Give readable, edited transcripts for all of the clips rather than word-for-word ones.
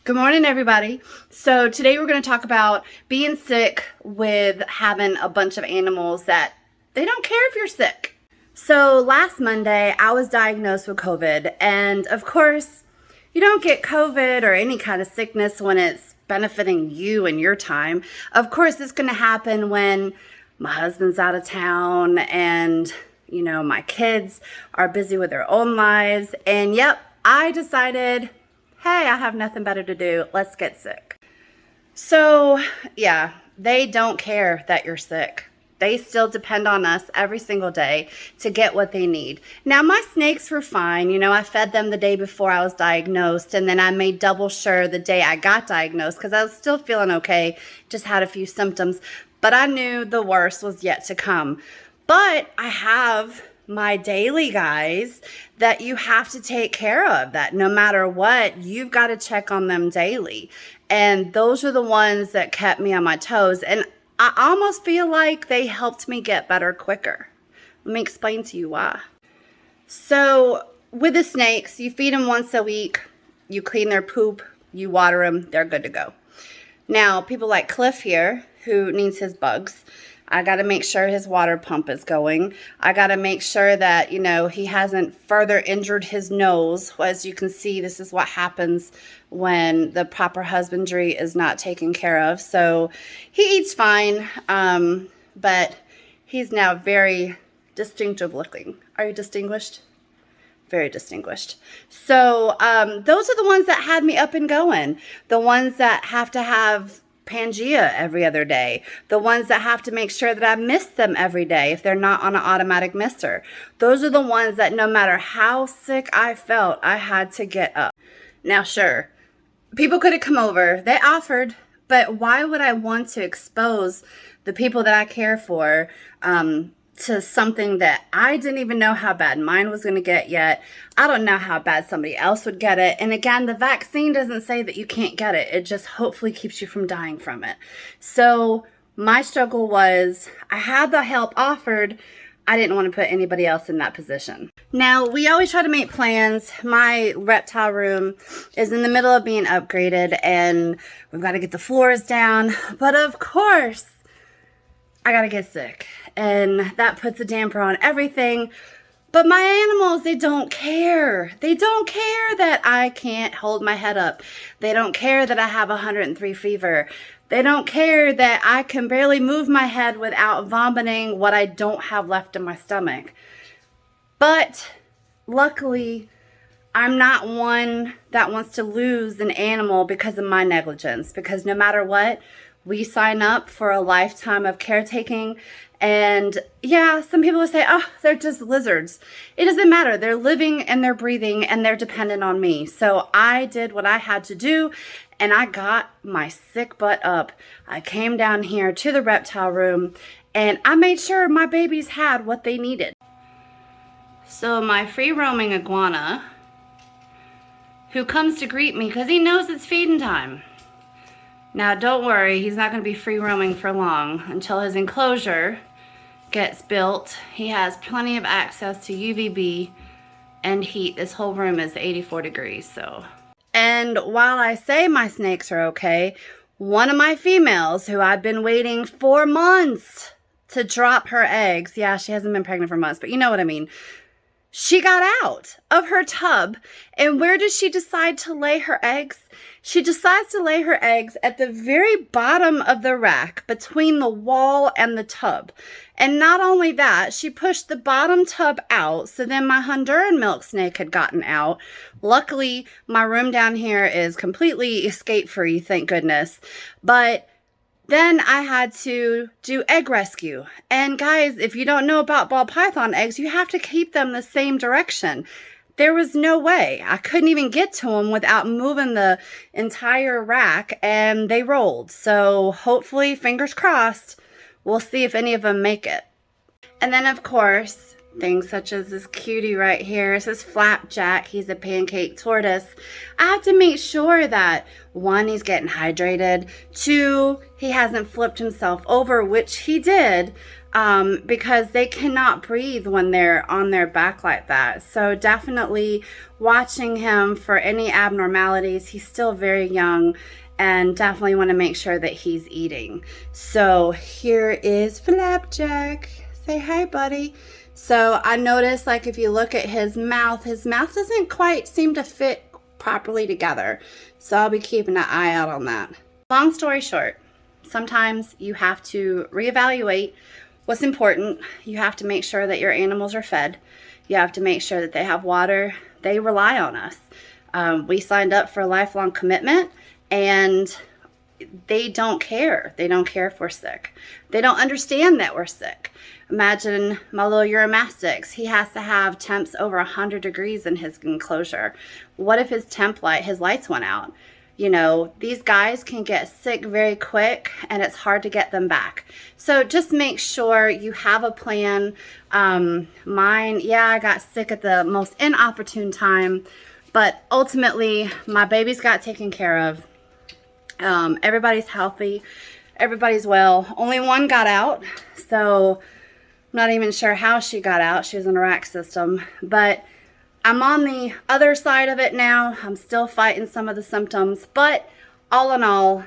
Good morning, everybody. So today we're going to talk about being sick with having a bunch of animals that they don't care if you're sick. So last Monday, I was diagnosed with COVID, and of course, you don't get COVID or any kind of sickness when it's benefiting you and your time. Of course, it's going to happen when my husband's out of town and, my kids are busy with their own lives. And yep, I decided, hey, I have nothing better to do. Let's get sick. So, yeah, they don't care that you're sick. They still depend on us every single day to get what they need. Now, my snakes were fine. I fed them the day before I was diagnosed, and then I made double sure the day I got diagnosed because I was still feeling okay, just had a few symptoms. But I knew the worst was yet to come. But I have my daily guys that you have to take care of, that no matter what, you've got to check on them daily. And those are the ones that kept me on my toes. And I almost feel like they helped me get better quicker. Let me explain to you why. So with the snakes, you feed them once a week, you clean their poop, you water them, they're good to go. Now, people like Cliff here, who needs his bugs, I got to make sure his water pump is going. I got to make sure that, he hasn't further injured his nose. As you can see, this is what happens when the proper husbandry is not taken care of. So he eats fine, but he's now very distinctive looking. Are you distinguished? Very distinguished. So those are the ones that had me up and going. The ones that have to have Pangea every other day. The ones that have to make sure that I miss them every day if they're not on an automatic misser. Those are the ones that no matter how sick I felt, I had to get up. Now, sure, people could have come over. They offered, but why would I want to expose the people that I care for to something that I didn't even know how bad mine was going to get yet? I don't know how bad somebody else would get it. And again, the vaccine doesn't say that you can't get it. It just hopefully keeps you from dying from it. So my struggle was I had the help offered. I didn't want to put anybody else in that position. Now, we always try to make plans. My reptile room is in the middle of being upgraded and we've got to get the floors down. But of course, I got to get sick. And that puts a damper on everything. But my animals, they don't care. They don't care that I can't hold my head up. They don't care that I have 103 fever. They don't care that I can barely move my head without vomiting what I don't have left in my stomach. But luckily, I'm not one that wants to lose an animal because of my negligence. Because no matter what, we sign up for a lifetime of caretaking. And yeah, some people will say, oh, they're just lizards. It doesn't matter. They're living and they're breathing and they're dependent on me. So I did what I had to do and I got my sick butt up. I came down here to the reptile room and I made sure my babies had what they needed. So my free roaming iguana, who comes to greet me because he knows it's feeding time. Now, don't worry, he's not going to be free roaming for long until his enclosure gets built. He has plenty of access to UVB and heat. This whole room is 84 degrees, so. And while I say my snakes are okay, one of my females who I've been waiting 4 months to drop her eggs. Yeah, she hasn't been pregnant for months, but you know what I mean. She got out of her tub, and where does she decide to lay her eggs? She decides to lay her eggs at the very bottom of the rack between the wall and the tub. And not only that, she pushed the bottom tub out, so then my Honduran milk snake had gotten out. Luckily, my room down here is completely escape-free, thank goodness. But then I had to do egg rescue. And guys, if you don't know about ball python eggs, you have to keep them the same direction. There was no way. I couldn't even get to them without moving the entire rack, and they rolled. So hopefully, fingers crossed, we'll see if any of them make it. And then, of course, things such as this cutie right here. This is Flapjack. He's a pancake tortoise. I have to make sure that, one, he's getting hydrated, two, he hasn't flipped himself over, which he did, because they cannot breathe when they're on their back like that. So definitely watching him for any abnormalities. He's still very young, and definitely want to make sure that he's eating. So here is Flapjack. Say hi, buddy. So I noticed, like, if you look at his mouth doesn't quite seem to fit properly together. So I'll be keeping an eye out on that. Long story short, sometimes you have to reevaluate what's important. You have to make sure that your animals are fed. You have to make sure that they have water. They rely on us. We signed up for a lifelong commitment, and they don't care. They don't care if we're sick. They don't understand that we're sick. Imagine my little Uromastyx. He has to have temps over 100 degrees in his enclosure. What if his his lights went out? You know, these guys can get sick very quick, and it's hard to get them back. So just make sure you have a plan. I got sick at the most inopportune time, but ultimately my babies got taken care of. Everybody's healthy. Everybody's well. Only one got out, so I'm not even sure how she got out. She was in a rack system, but I'm on the other side of it now. I'm still fighting some of the symptoms, but all in all,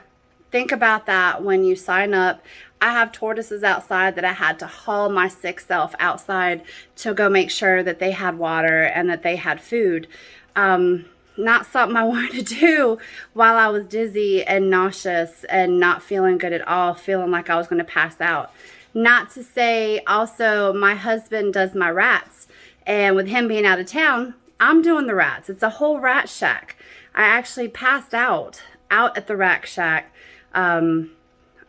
think about that when you sign up. I have tortoises outside that I had to haul my sick self outside to go make sure that they had water and that they had food. Not something I wanted to do while I was dizzy and nauseous and not feeling good at all, feeling like I was going to pass out. Not to say also my husband does my rats, and with him being out of town, I'm doing the rats. It's a whole rat shack. I actually passed out at the rat shack. I'm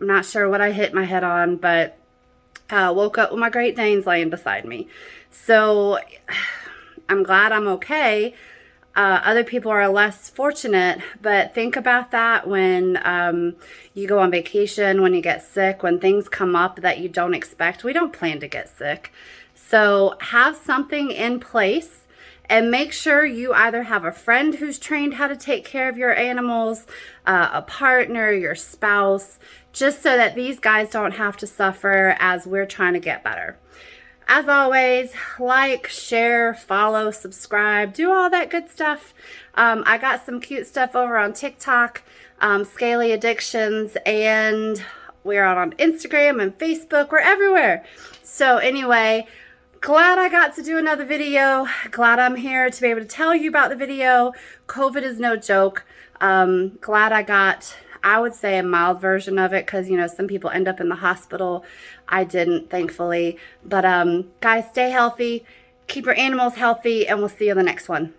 not sure what I hit my head on, but woke up with my Great Danes laying beside me. So I'm glad I'm okay. Other people are less fortunate, but think about that when you go on vacation, when you get sick, when things come up that you don't expect. We don't plan to get sick. So have something in place, and make sure you either have a friend who's trained how to take care of your animals, a partner, your spouse, just so that these guys don't have to suffer as we're trying to get better. As always, like, share, follow, subscribe, do all that good stuff. I got some cute stuff over on TikTok, Scaly Addictions, and we're out on Instagram and Facebook. We're everywhere. So anyway, glad I got to do another video. Glad I'm here to be able to tell you about the video. COVID is no joke. Glad I got, I would say, a mild version of it, because, you know, some people end up in the hospital. I didn't, thankfully. But guys, stay healthy, keep your animals healthy, and we'll see you in the next one.